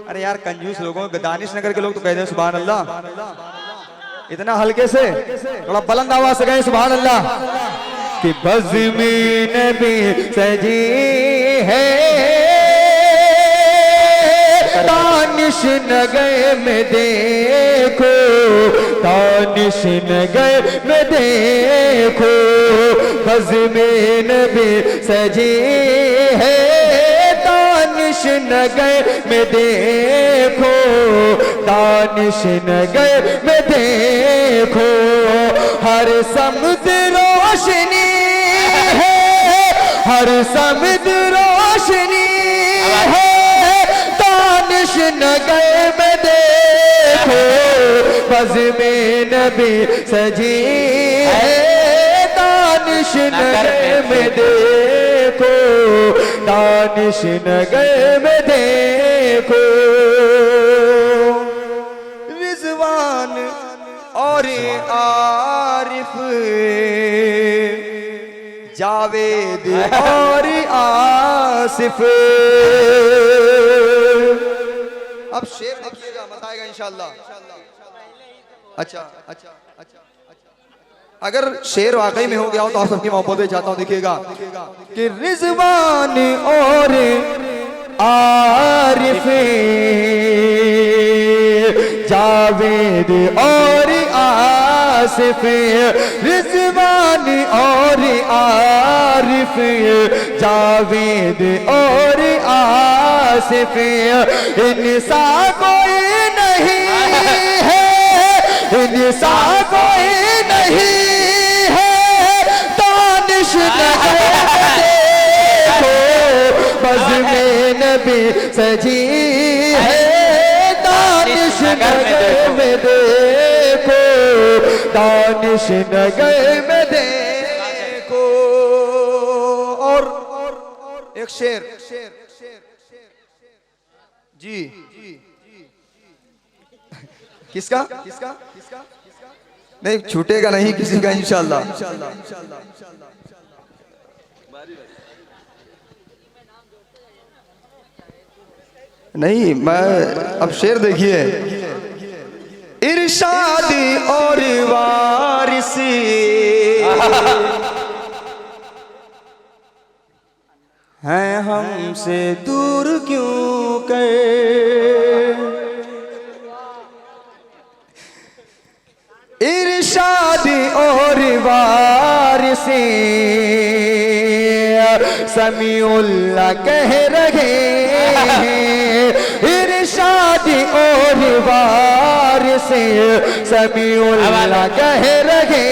अरे यार कंजूस लोगों, दानिश नगर के लोग तो कहते हैं सुभान अल्लाह, इतना हल्के से, थोड़ा बुलंद आवाज से कहें सुभान अल्लाह। कि बज़ में नबी सजी है, दानिश नगर में देखो, दानिश नगर में देखो। बज़ में नबी सजी है, दानिश नगर में देखो, दानिश नगर में देखो। हर समत रोशनी है, हर समत रोशनी है, दानिश नगर में देखो। बज़ में नबी सजी है, दानिश नगर में देखो, दानिश नगर में देखो। रिजवान और आरिफ जावेद और आसिफ। अब शेर देखिएगा, मजा आएगा इंशाल्लाह। अच्छा, अगर शेर वाकई में हो गया हो तो आप सबकी मोहब्बत चाहता हूं। देखिएगा कि रिजवान और आरिफ, जावेद और आसिफ, रिजवान और आरिफ, जावेद और आसिफ, इनसा कोई नहीं है, इनसा कोई नहीं है, दानिश देखो बज़्म-ए नबी सजी है, दानिश नगर में देखो, दानिश नगर में देखो। और एक शेर जी, किसका नहीं छूटेगा नहीं किसी का इंशाल्लाह। नहीं, मैं अब शेर देखिए, इरशादी और वारिसी, हैं हमसे दूर क्यों कर, इरशादी और वारिसी, समीउल्लाह कह रहे हैं, इरशादी और वारिसी, समीउल्लाह कह रहे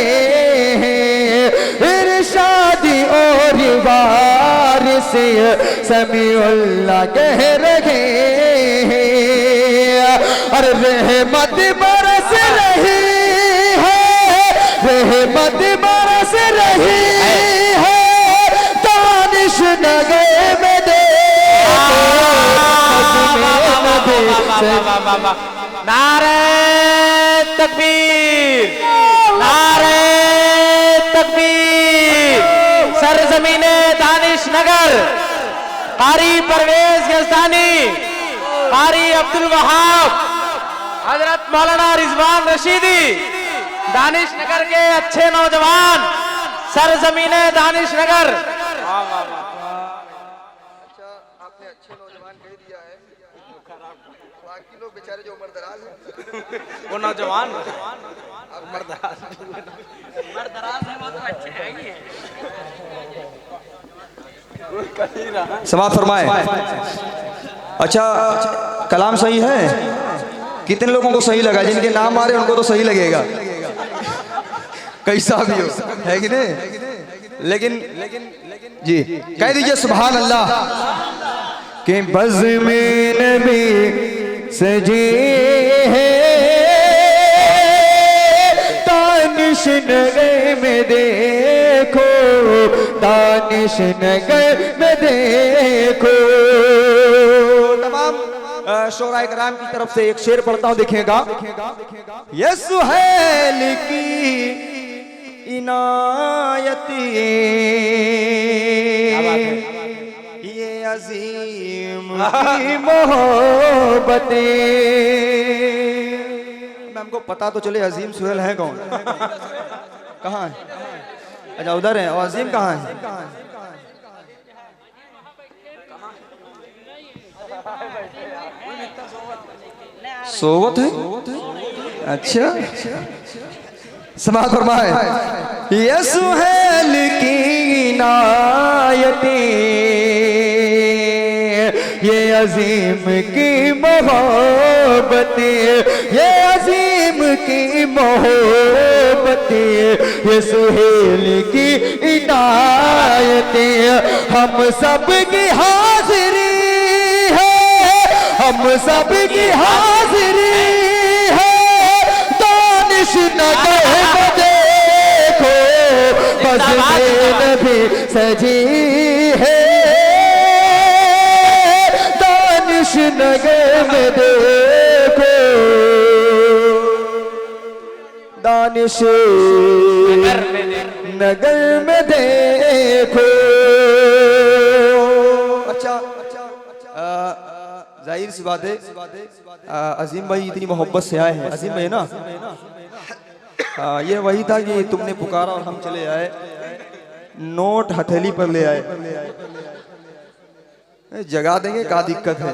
हैं, इरशादी और वारिसी, समीउल्लाह कह रहे हैं। और रहमत बरस रही है, रहमत बरस रही है, दानिश नगर में नारे तकबीर, नारे तकबीर। सरजमीने दानिश नगर, कारी परवेज यज़दानी, कारी अब्दुल वहाब, हजरत मौलाना रिजवान रशीदी, दानिश नगर के अच्छे नौजवान, सरजमीने दानिश नगर। आपने अच्छे नौजवान कह दिया है, बाकी लोग बेचारे जो उम्र दराज हैं वो नौजवान उम्र दराज है, वो तो अच्छे हैं ही हैं। समाप्त फरमाए। अच्छा, कलाम सही है? कितने लोगों को सही लगा? जिनके नाम आ रहे हैं उनको तो सही लगेगा, कैसा भी हो, है कि नहीं? लेकिन जी कह दीजिए सुभान अल्लाह कि बज़्म-ए नबी सजी है, दानिश नगर में देखो, दानिश नगर में देखो। तमाम शोराए कराम की तरफ से एक शेर पढ़ता हूं, देखिएगा। ये सुहेल की इनायती, ये अजीम की मोहब्बतें। हमको पता तो चले अजीम सुहेल है कौन, कहाँ है? अच्छा उधर है। और अजीम कहाँ है? सोवत है। अच्छा, समाज फरमाए। ये सुहेल की नायती, ये अजीम की मोहब्बतें, ये अजीम की मोहब्बतें, ये सुहेल की इनायतें, हम सब की हाजिरी है, हम सब की हाजिरी है, दानिश नगर में देखो, बज़्म-ए नबी सजी है, दानिश नगर में देखो, दानिश नगर में देखो। देखो। अच्छा, जाहिर सी बात है अजीम भाई इतनी मोहब्बत से आए हैं। अजीम भाई ना, ये वही था कि तुमने पुकारा और हम चले आए, नोट हथेली पर ले आए। जगा देंगे, क्या दिक्कत है।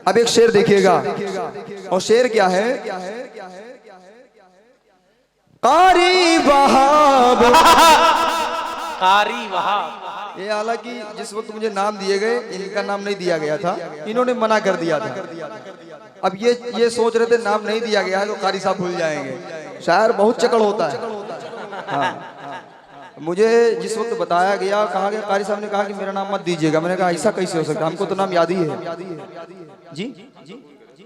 अब एक शेर देखिएगा, और शेर क्या है? कारी वहाब। कारी वहाब। ये हालांकि जिस वक्त मुझे नाम दिए गए, इनका नाम नहीं दिया गया था, इन्होंने मना कर दिया था। अब ये सोच रहे थे नाम नहीं दिया गया है तो कारी साहब भूल जाएंगे। शायर बहुत चकड़ होता है। हाँ, मुझे जिस वक्त बताया गया, कहा गया, कारी साहब ने कहा कि मेरा नाम मत दीजिएगा। मैंने कहा ऐसा कैसे हो सकता है, हमको तो नाम याद ही है। जी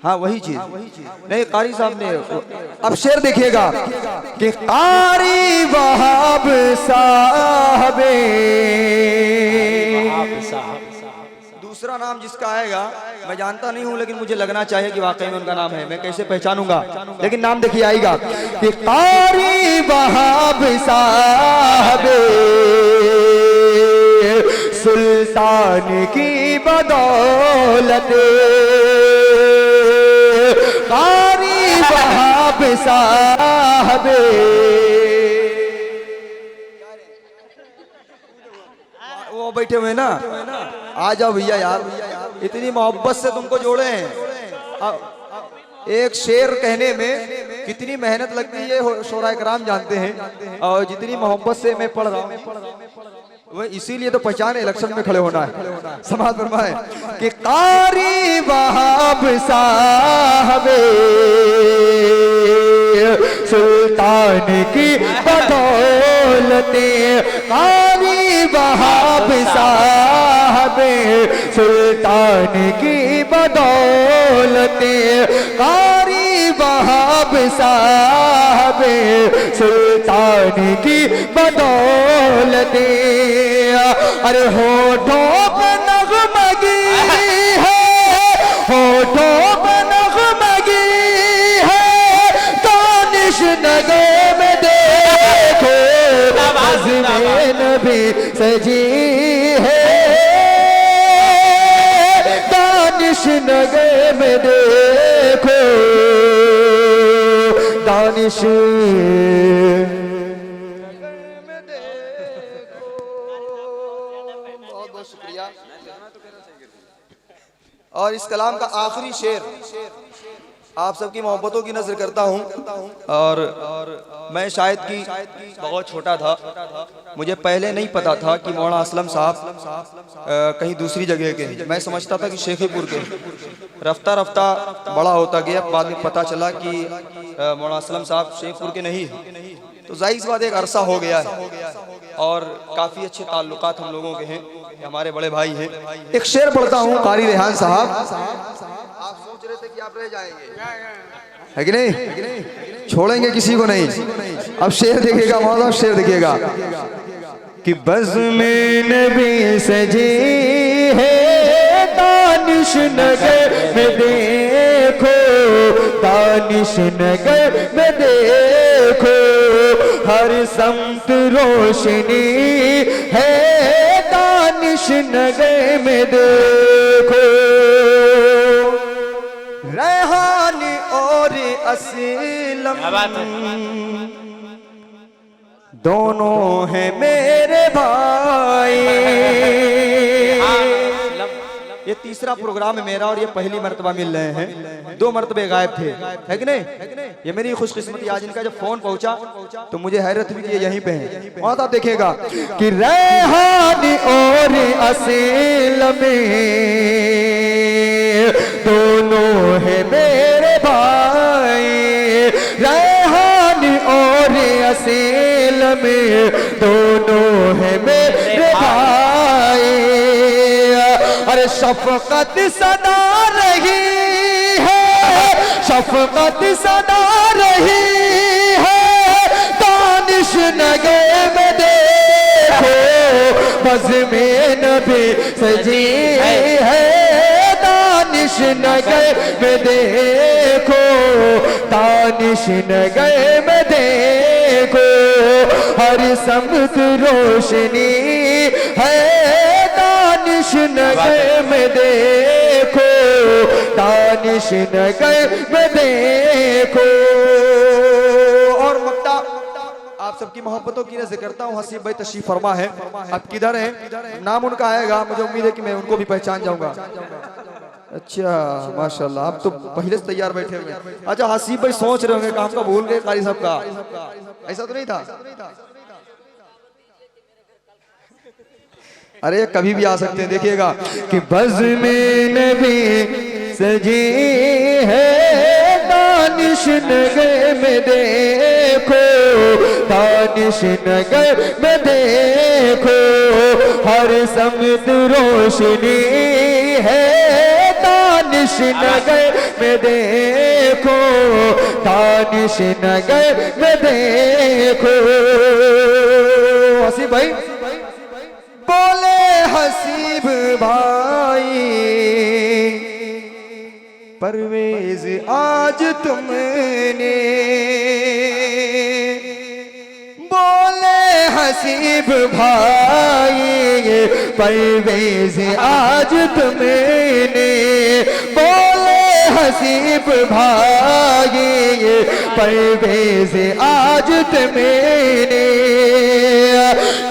हाँ, वही चीज नहीं, कारी साहब ने। अब शेर देखिएगा कि कारी वहाब साहबे, दूसरा नाम जिसका आएगा मैं जानता नहीं हूं, लेकिन मुझे लगना चाहिए कि वाकई में उनका नाम है। मैं कैसे पहचानूंगा, लेकिन नाम देखिए आएगा कि कारी वहाब साहबे सुल्तान की बदौलत, कारी वहाब साहबे। वो बैठे हुए ना, आ जाओ भैया यार, इतनी मोहब्बत से तुमको जोड़े हैं। एक शेर कहने में कितनी मेहनत लगती है शोरा कराम जानते हैं, और जितनी मोहब्बत से मैं पढ़ रहा हूँ वो इसीलिए तो पहचान इलेक्शन में खड़े होना है। समाज फरमाए कि कारी वहाब साहबे सुल्तान की बदौलत, कारी वहाब साहबे सुल्तान की बदौलत, कारी वहाब साहबे सुल्तान की बदौलत। अरे होठों पे नगमगी है, होठों पे नगमगी है, दानिश नगे में देखो अज़्मे नबी सजी है, दानिश नगे में देखो दानिश। शुक्रिया। और इस कलाम का आखिरी शेर आप सबकी मोहब्बतों की नजर करता हूँ। और मैं शायद कि बहुत छोटा था, मुझे पहले नहीं पता था कि मौलाना असलम साहब कहीं दूसरी जगह के हैं। मैं समझता था कि शेखपुर के। रफ्ता रफ्ता बड़ा होता गया, बाद में पता चला कि मौलाना असलम साहब शेखपुर के नहीं हैं। तो जाहिर सी बात एक अरसा हो गया है और काफ़ी अच्छे ताल्लुकात हम लोगों के हैं, हमारे बड़े भाई हैं। एक शेर पढ़ता हूँ कारी रेहान साहब। आप सोच रहे थे कि आप रह जाएंगे, है कि नहीं? छोड़ेंगे किसी को नहीं। अब शेर देखिएगा मौला, शेर देखिएगा कि बज़्मे नबी सजी है, दानिश नगर में देखो, दानिश नगर में देखो, हर समत रोशनी है, दानिश नगर में देखो, रेहानी और असलम दोनों हैं मेरे भाई। ये तीसरा प्रोग्राम है मेरा और ये पहली मर्तबा मिल रहे हैं। 2 मर्तबे गायब थे, है कि नहीं? ये मेरी खुशकिस्मती। आज इनका जब फोन पहुंचा तो मुझे हैरत हुई कि ये यहीं पे हैं। और आप देखिएगा कि रेहानी और असील में दोनों है मेरे भाई, रेहानी और असील में दोनों है मेरे भाई। अरे शफकत सदा रही है, शफकत सदा रही है, दानिश नगे में देखो, बज़्मे नबी सजी है, दानिश नगे में देखो, दानिश नगे में देखो, हर समत रोशनी है दानिश नगर में देखो, दानिश नगर में देखो। और मक्ता आप सबकी मोहब्बतों की नज़र करता हूँ। हसीब भाई तशरीफ फरमा है, आप किधर हैं? नाम उनका आएगा, मुझे उम्मीद है कि मैं उनको भी पहचान जाऊंगा। अच्छा माशाल्लाह, आप तो पहले से तैयार बैठे हुए हैं। अच्छा हसीब भाई सोच रहे होंगे काम का भूल गए कारी साहब का, ऐसा तो नहीं था? अरे कभी भी आ सकते हैं, देखिएगा कि बज़ में नबी सजी है दानिश नगर में देखो, दानिश नगर में देखो, हर समत रोशनी है दानिश नगर में देखो, दानिश नगर में देखो। हसीब भाई बोले, हसीब भाई परवेज आज तुमने, बोले हसीब भाई परवेज आज तुमने, बोले हसीब भाई परवेज आज तुमने,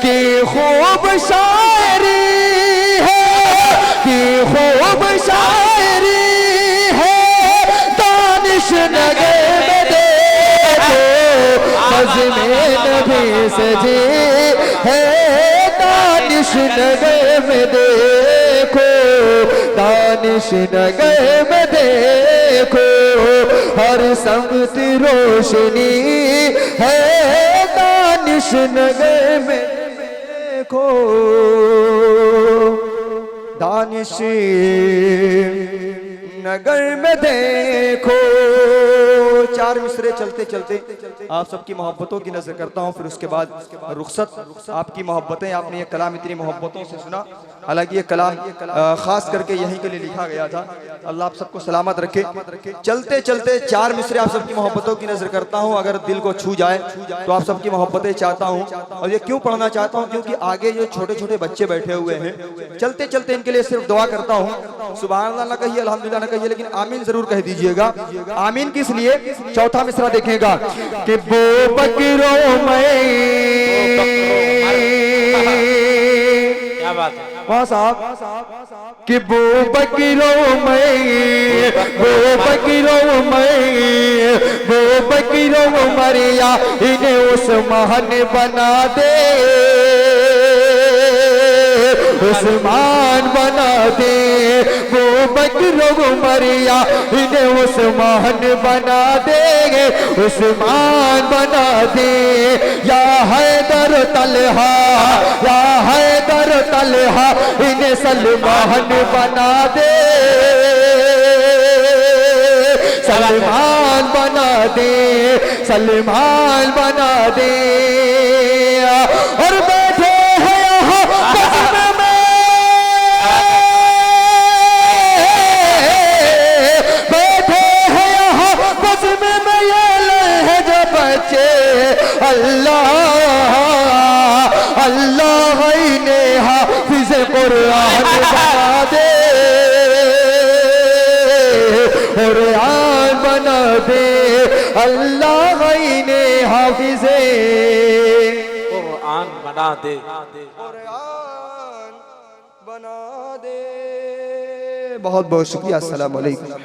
कि खूब शायरी है, कि खूब शायरी है दानिश नगर में देखो, बज़ में नबी सजी है दानिश नगर में देखो, दानिश नगर में देखो, हर समत रोशनी है दानिश नगर में देखो, दानिश नगर में देखो। चार मिसरे चलते चलते आप सबकी मोहब्बतों की नजर करता हूँ, फिर उसके बाद रुखसत। आपकी मोहब्बतें, आपने ये कलाम इतनी मोहब्बतों से सुना, हालांकि ये कलाम खास करके यहीं के लिए लिखा गया था। अल्लाह आप सबको सलामत रखे। चलते चलते चार मिसरे आप सबकी मोहब्बतों की नजर करता हूँ, अगर दिल को छू जाए तो आप सबकी मोहब्बतें चाहता हूँ। और ये क्यों पढ़ना चाहता हूँ, क्योंकि आगे जो छोटे छोटे बच्चे बैठे हुए हैं, चलते चलते इनके लिए सिर्फ दुआ करता हूँ। सुभान अल्लाह ना कहिए, अल्हम्दुलिल्लाह ना कहिए, लेकिन आमीन जरूर कह दीजिएगा। आमीन किस लिए? चौथा मिसरा देखेगा कि बो बकरों में, क्या बात है वहाँ साहब, कि बो बकरों में, बो बकरों में, बो बकरों मरिया इन्हें उस्मान बना दे, उस्मान बना दे, वो बकरों मरिया इन्हें उस्मान बना देंगे, उस्मान बना दे। या हैदर तलहा, या हैदर तलहा इन्हें सलमान बना दे, सलमान बना दे, सलमान बना दे। और बैठे हैं यहाँ बज़म में, बैठे हैं यहाँ बज़म में ये लम्हे जो बच्चे, अल्लाह अल्लाह ने हाफिज़ कुरान बना दे, कुरान बना दे, अल्लाह ने हाफिज़ कुरान बना दे, कुरान बना दे। बहुत बहुत शुक्रिया। अस्सलाम वालेकुम।